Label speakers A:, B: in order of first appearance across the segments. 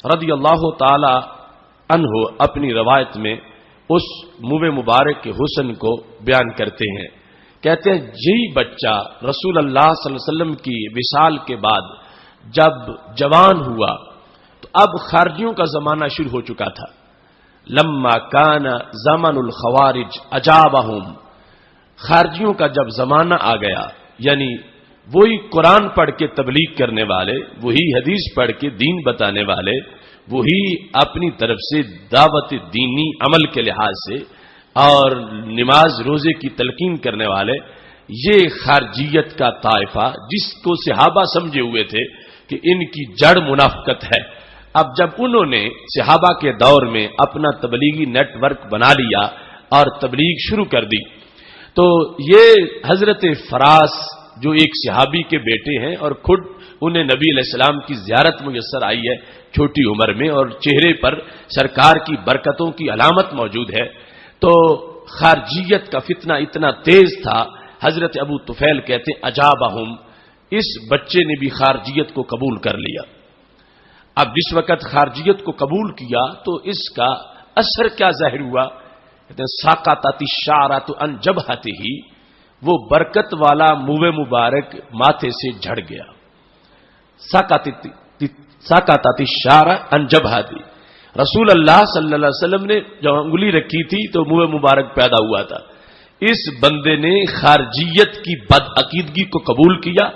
A: رضی اللہ تعالی عنہ اپنی روایت میں اس منہ مبارک کے حسن کو بیان کرتے ہیں. کہتے ہیں یہی بچہ رسول اللہ صلی اللہ علیہ وسلم کی وصال کے بعد جب جوان ہوا تو اب خارجیوں کا زمانہ شروع ہو چکا تھا. لما کان زمن الخوارج اجابہم، خارجیوں کا جب زمانہ آ گیا، یعنی وہی قرآن پڑھ کے تبلیغ کرنے والے، وہی حدیث پڑھ کے دین بتانے والے، وہی اپنی طرف سے دعوت دینی عمل کے لحاظ سے اور نماز روزے کی تلقین کرنے والے، یہ خارجیت کا طائفہ جس کو صحابہ سمجھے ہوئے تھے کہ ان کی جڑ منافقت ہے، اب جب انہوں نے صحابہ کے دور میں اپنا تبلیغی نیٹ ورک بنا لیا اور تبلیغ شروع کر دی، تو یہ حضرت فراس جو ایک صحابی کے بیٹے ہیں اور خود انہیں نبی علیہ السلام کی زیارت میسر آئی ہے چھوٹی عمر میں اور چہرے پر سرکار کی برکتوں کی علامت موجود ہے، تو خارجیت کا فتنہ اتنا تیز تھا. حضرت ابو طفیل کہتے ہیں اجابہم، اس بچے نے بھی خارجیت کو قبول کر لیا. اب جس وقت خارجیت کو قبول کیا تو اس کا اثر کیا ظاہر ہوا؟ کہتے ہیں ساقطت الشعرۃ عن جبہتہ، وہ برکت والا منہ مبارک ماتھے سے جھڑ گیا. ساقطت الشعرۃ عن جبہتہ، رسول اللہ صلی اللہ علیہ وسلم نے جب انگلی رکھی تھی تو منہ مبارک پیدا ہوا تھا. اس بندے نے خارجیت کی بدعقیدگی کو قبول کیا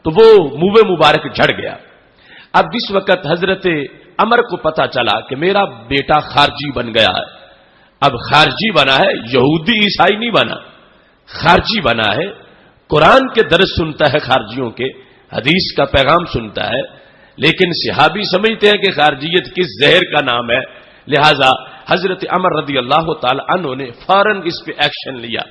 A: تو وہ منہ مبارک جھڑ گیا. اب جس وقت حضرت عمر کو پتا چلا کہ میرا بیٹا خارجی بن گیا ہے، اب خارجی بنا ہے، یہودی عیسائی نہیں بنا، خارجی بنا ہے، قرآن کے درس سنتا ہے خارجیوں کے، حدیث کا پیغام سنتا ہے، لیکن صحابی سمجھتے ہیں کہ خارجیت کس زہر کا نام ہے، لہذا حضرت عمر رضی اللہ تعالی عنہ نے فوراً اس پہ ایکشن لیا.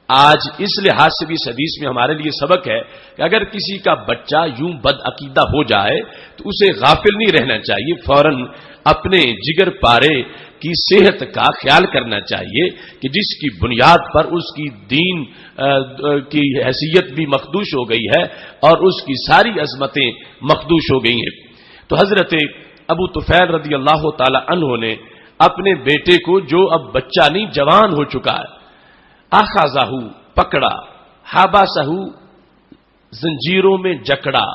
A: آج اس لحاظ سے بھی اس حدیث میں ہمارے لیے سبق ہے کہ اگر کسی کا بچہ یوں بد عقیدہ ہو جائے تو اسے غافل نہیں رہنا چاہیے، فوراً اپنے جگر پارے کی صحت کا خیال کرنا چاہیے کہ جس کی بنیاد پر اس کی دین کی حیثیت بھی مخدوش ہو گئی ہے اور اس کی ساری عظمتیں مخدوش ہو گئی ہیں. تو حضرت ابو طفیل رضی اللہ تعالی عنہ نے اپنے بیٹے کو، جو اب بچہ نہیں جوان ہو چکا ہے، اخذہ پکڑا، حبسہ زنجیروں میں جکڑا،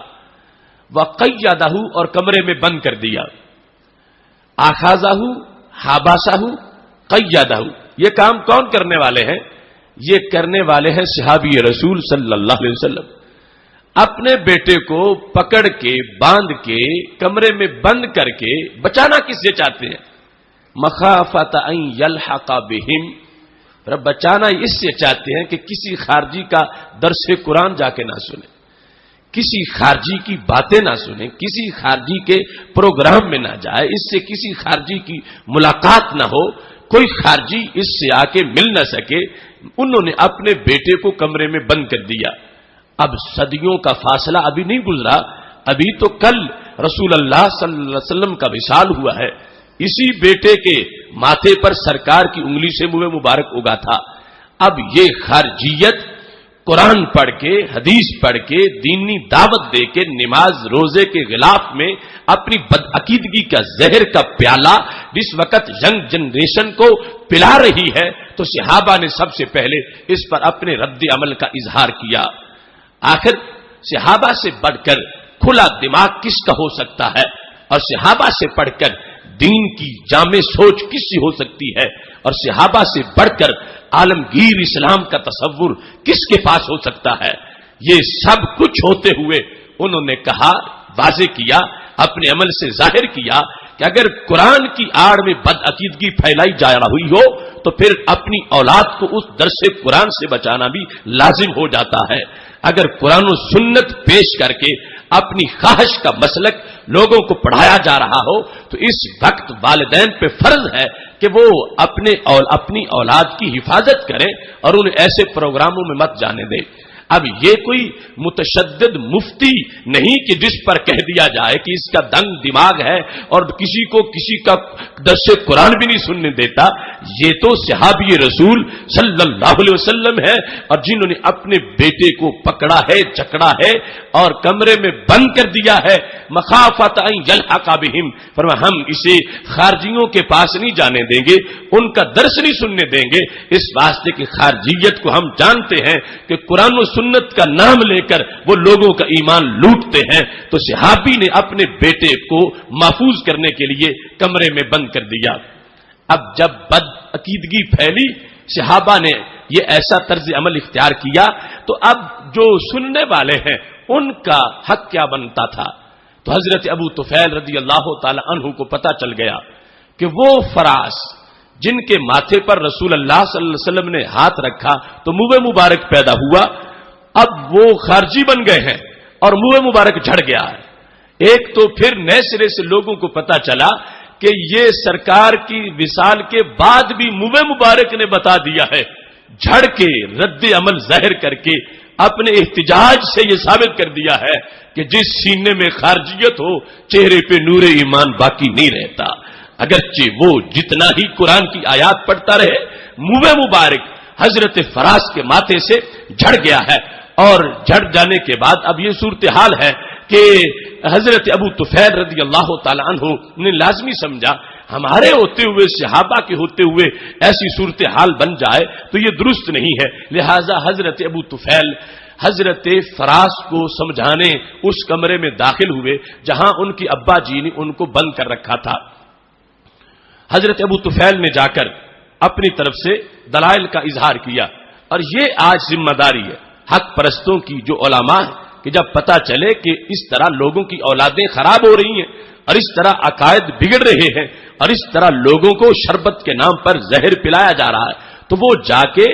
A: وقیدہ اور کمرے میں بند کر دیا. اخذہ حبسہ قیدہ، یہ کام کون کرنے والے ہیں؟ یہ کرنے والے ہیں صحابی رسول صلی اللہ علیہ وسلم. اپنے بیٹے کو پکڑ کے باندھ کے کمرے میں بند کر کے بچانا کس سے چاہتے ہیں؟ مخافت ان یلحق بہم، بچانا اس سے چاہتے ہیں کہ کسی خارجی کا درس قرآن جا کے نہ سنیں، کسی خارجی کی باتیں نہ سنیں، کسی خارجی کے پروگرام میں نہ جائے، اس سے کسی خارجی کی ملاقات نہ ہو، کوئی خارجی اس سے آ کے مل نہ سکے. انہوں نے اپنے بیٹے کو کمرے میں بند کر دیا. اب صدیوں کا فاصلہ ابھی نہیں گزرا، ابھی تو کل رسول اللہ صلی اللہ علیہ وسلم کا وصال ہوا ہے، اسی بیٹے کے ماتھے پر سرکار کی انگلی سے منہ مبارک اگا تھا. اب یہ خارجیت قرآن پڑھ کے، حدیث پڑھ کے، دینی دعوت دے کے، نماز روزے کے غلاف میں اپنی بدعقیدگی کا زہر کا پیالہ جس وقت ینگ جنریشن کو پلا رہی ہے، تو صحابہ نے سب سے پہلے اس پر اپنے رد عمل کا اظہار کیا. آخر صحابہ سے بڑھ کر کھلا دماغ کس کا ہو سکتا ہے، اور صحابہ سے پڑھ کر دین کی جامع سوچ کس سے ہو سکتی ہے، اور صحابہ سے بڑھ کر عالمگیر اسلام کا تصور کس کے پاس ہو سکتا ہے؟ یہ سب کچھ ہوتے ہوئے انہوں نے کہا، واضح کیا، اپنے عمل سے ظاہر کیا کہ اگر قرآن کی آڑ میں بدعقیدگی پھیلائی جا رہی ہو تو پھر اپنی اولاد کو اس درس قرآن سے بچانا بھی لازم ہو جاتا ہے. اگر قرآن و سنت پیش کر کے اپنی خواہش کا مسلک لوگوں کو پڑھایا جا رہا ہو تو اس وقت والدین پہ فرض ہے کہ وہ اپنی اولاد کی حفاظت کریں اور انہیں ایسے پروگراموں میں مت جانے دیں. اب یہ کوئی متشدد مفتی نہیں کہ جس پر کہہ دیا جائے کہ اس کا دنگ دماغ ہے اور کسی کو کسی کا درس قرآن بھی نہیں سننے دیتا. یہ تو صحابی رسول صلی اللہ علیہ وسلم ہے، اور جنہوں نے اپنے بیٹے کو پکڑا ہے، جکڑا ہے اور کمرے میں بند کر دیا ہے، مخافت ان یلحق بہم، فرمایا ہم اسے خارجیوں کے پاس نہیں جانے دیں گے، ان کا درس نہیں سننے دیں گے، اس واسطے کہ خارجیت کو ہم جانتے ہیں کہ قرآن و سنت کا نام لے کر وہ لوگوں کا ایمان لوٹتے ہیں۔ تو صحابی نے اپنے بیٹے کو محفوظ کرنے کے لیے کمرے میں بند کر دیا۔ اب جب بد عقیدگی پھیلی، صحابہ نے یہ ایسا طرز عمل اختیار کیا، تو اب جو سننے والے ہیں ان کا حق کیا بنتا تھا؟ تو حضرت ابو طفیل رضی اللہ تعالی عنہ کو پتا چل گیا کہ وہ فراس جن کے ماتھے پر رسول اللہ صلی اللہ علیہ وسلم نے ہاتھ رکھا تو منہ مبارک پیدا ہوا، اب وہ خارجی بن گئے ہیں اور منہ مبارک جھڑ گیا ہے۔ ایک تو پھر نئے سرے سے لوگوں کو پتا چلا کہ یہ سرکار کی وصال کے بعد بھی منہ مبارک نے بتا دیا ہے، جھڑ کے رد عمل ظاہر کر کے اپنے احتجاج سے یہ ثابت کر دیا ہے کہ جس سینے میں خارجیت ہو چہرے پہ نور ایمان باقی نہیں رہتا، اگرچہ وہ جتنا ہی قرآن کی آیات پڑھتا رہے، منہ مبارک حضرت فراس کے ماتھے سے جھڑ گیا ہے۔ اور جھڑ جانے کے بعد اب یہ صورتحال ہے کہ حضرت ابو طفیل رضی اللہ تعالی عنہ نے لازمی سمجھا ہمارے ہوتے ہوئے، صحابہ کے ہوتے ہوئے ایسی صورتحال بن جائے تو یہ درست نہیں ہے، لہذا حضرت ابو طفیل حضرت فراس کو سمجھانے اس کمرے میں داخل ہوئے جہاں ان کی ابا جی نے ان کو بند کر رکھا تھا۔ حضرت ابو طفیل نے جا کر اپنی طرف سے دلائل کا اظہار کیا، اور یہ آج ذمہ داری ہے حق پرستوں کی، جو علماء ہیں، کہ جب پتا چلے کہ اس طرح لوگوں کی اولادیں خراب ہو رہی ہیں اور اس طرح عقائد بگڑ رہے ہیں اور اس طرح لوگوں کو شربت کے نام پر زہر پلایا جا رہا ہے، تو وہ جا کے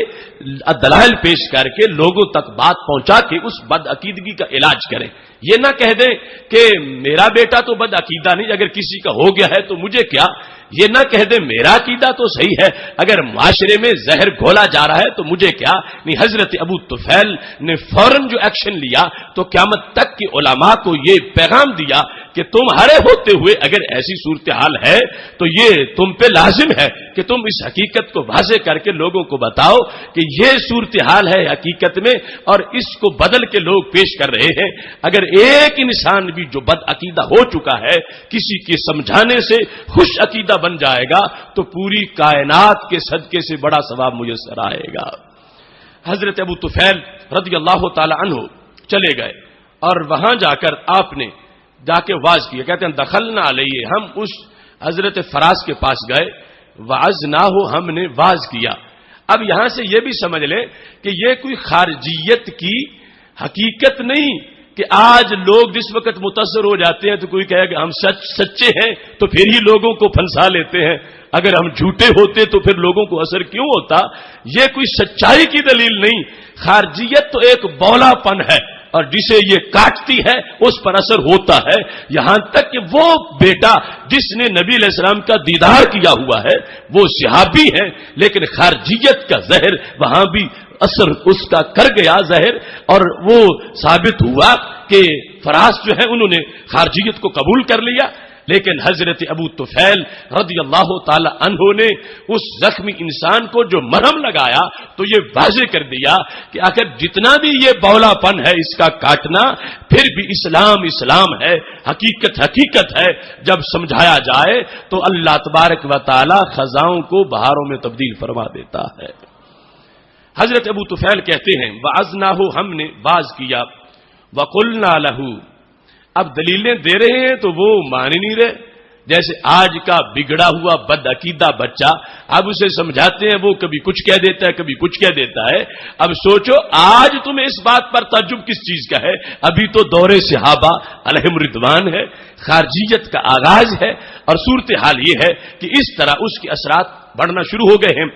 A: دلائل پیش کر کے لوگوں تک بات پہنچا کے اس بد عقیدگی کا علاج کریں۔ یہ نہ کہہ دیں کہ میرا بیٹا تو بد عقیدہ نہیں، اگر کسی کا ہو گیا ہے تو مجھے کیا، یہ نہ کہہ دیں میرا عقیدہ تو صحیح ہے، اگر معاشرے میں زہر گھولا جا رہا ہے تو مجھے کیا نہیں۔ حضرت ابو طفیل نے فوراً جو ایکشن لیا تو قیامت تک کے علماء کو یہ پیغام دیا کہ تمہارے ہوتے ہوئے اگر ایسی صورتحال ہے تو یہ تم پہ لازم ہے کہ تم اس حقیقت کو واضح کر کے لوگوں کو بتاؤ کہ یہ صورتحال ہے حقیقت میں، اور اس کو بدل کے لوگ پیش کر رہے ہیں۔ اگر ایک انسان بھی جو بد عقیدہ ہو چکا ہے کسی کے سمجھانے سے خوش عقیدہ بن جائے گا تو پوری کائنات کے صدقے سے بڑا ثواب میسر آئے گا۔ حضرت ابو طفیل رضی اللہ تعالی عنہ چلے گئے اور وہاں جا کر آپ نے جا کے واز کیا، کہتے ہیں دخلنا علیہ، ہم اس حضرت فراس کے پاس گئے، وعظناہ، ہم نے واز کیا۔ اب یہاں سے یہ بھی سمجھ لیں کہ یہ کوئی خارجیت کی حقیقت نہیں کہ آج لوگ جس وقت متاثر ہو جاتے ہیں تو کوئی کہے کہ ہم سچے ہیں تو پھر ہی لوگوں کو پھنسا لیتے ہیں، اگر ہم جھوٹے ہوتے تو پھر لوگوں کو اثر کیوں ہوتا۔ یہ کوئی سچائی کی دلیل نہیں، خارجیت تو ایک بولا پن ہے اور جسے یہ کاٹتی ہے اس پر اثر ہوتا ہے، یہاں تک کہ وہ بیٹا جس نے نبی علیہ السلام کا دیدار کیا ہوا ہے وہ صحابی ہے، لیکن خارجیت کا زہر وہاں بھی اثر اس کا کر گیا زہر، اور وہ ثابت ہوا کہ فراس جو ہے انہوں نے خارجیت کو قبول کر لیا۔ لیکن حضرت ابو طفیل رضی اللہ تعالی عنہ نے اس زخمی انسان کو جو مرہم لگایا تو یہ واضح کر دیا کہ اگر جتنا بھی یہ بولا پن ہے اس کا کاٹنا، پھر بھی اسلام اسلام ہے، حقیقت حقیقت ہے، جب سمجھایا جائے تو اللہ تبارک و تعالی خزاؤں کو بہاروں میں تبدیل فرما دیتا ہے۔ حضرت ابو طفیل کہتے ہیں وعظناہ، ہم نے واز کیا، وقلنا لہ، اب دلیلیں دے رہے ہیں تو وہ مان ہی نہیں رہے، جیسے آج کا بگڑا ہوا بد عقیدہ بچہ، اب اسے سمجھاتے ہیں وہ کبھی کچھ کہہ دیتا ہے کبھی کچھ کہہ دیتا ہے۔ اب سوچو آج تمہیں اس بات پر تعجب کس چیز کا ہے، ابھی تو دور صحابہ علیہم رضوان ہے، خارجیت کا آغاز ہے، اور صورتحال یہ ہے کہ اس طرح اس کے اثرات بڑھنا شروع ہو گئے ہیں،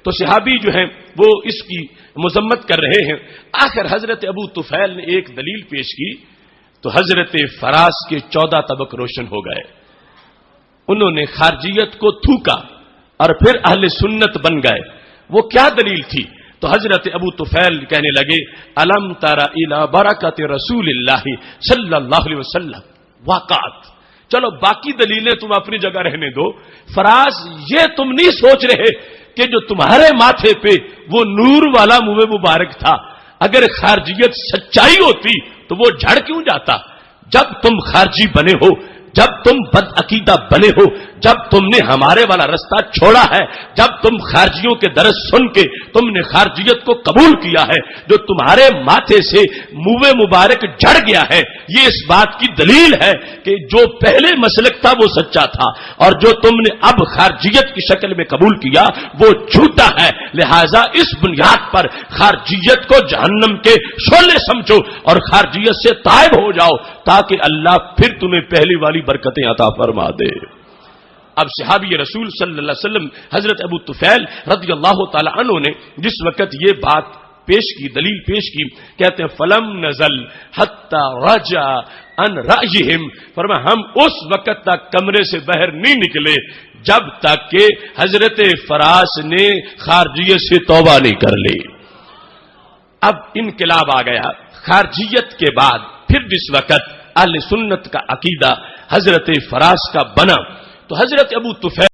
A: تو صحابی جو ہیں وہ اس کی مذمت کر رہے ہیں۔ آخر حضرت ابو طفیل نے ایک دلیل پیش کی تو حضرت فراس کے 14 طبق روشن ہو گئے، انہوں نے خارجیت کو تھوکا اور پھر اہل سنت بن گئے۔ وہ کیا دلیل تھی؟ تو حضرت ابو طفیل کہنے لگے الم تر الی برکت رسول اللہ صلی اللہ علیہ وسلم، واقعات چلو باقی دلیلیں تم اپنی جگہ رہنے دو. فراز یہ تم نہیں سوچ رہے کہ جو تمہارے ماتھے پہ وہ نور والا منہ مبارک تھا، اگر خارجیت سچائی ہوتی تو وہ جھڑ کیوں جاتا؟ جب تم خارجی بنے ہو، جب تم بد عقیدہ بنے ہو، جب تم نے ہمارے والا رستہ چھوڑا ہے، جب تم خارجیوں کے درس سن کے تم نے خارجیت کو قبول کیا ہے، جو تمہارے ماتھے سے منہ مبارک جھڑ گیا ہے، یہ اس بات کی دلیل ہے کہ جو پہلے مسلک تھا وہ سچا تھا، اور جو تم نے اب خارجیت کی شکل میں قبول کیا وہ جھوٹا ہے. لہذا اس بنیاد پر خارجیت کو جہنم کے شعلے سمجھو اور خارجیت سے تائب ہو جاؤ، تاکہ اللہ پھر تمہیں پہلی والی برکتیں عطا فرما دے. اب صحابی رسول صلی اللہ علیہ وسلم حضرت ابو طفیل رضی اللہ تعالی عنہ نے جس وقت یہ بات پیش کی، دلیل پیش کی، کہتے ہیں فلم نزل حتی رجع ان رأیہم، فرمایا ہم اس وقت تک کمرے سے باہر نہیں نکلے جب تک کہ حضرت فراس نے خارجیت سے توبہ نہیں کر لی. اب انقلاب آ گیا. خارجیت کے بعد پھر جس وقت اہل سنت کا عقیدہ حضرت فراس کا بنا تو حضرت ابو طفیل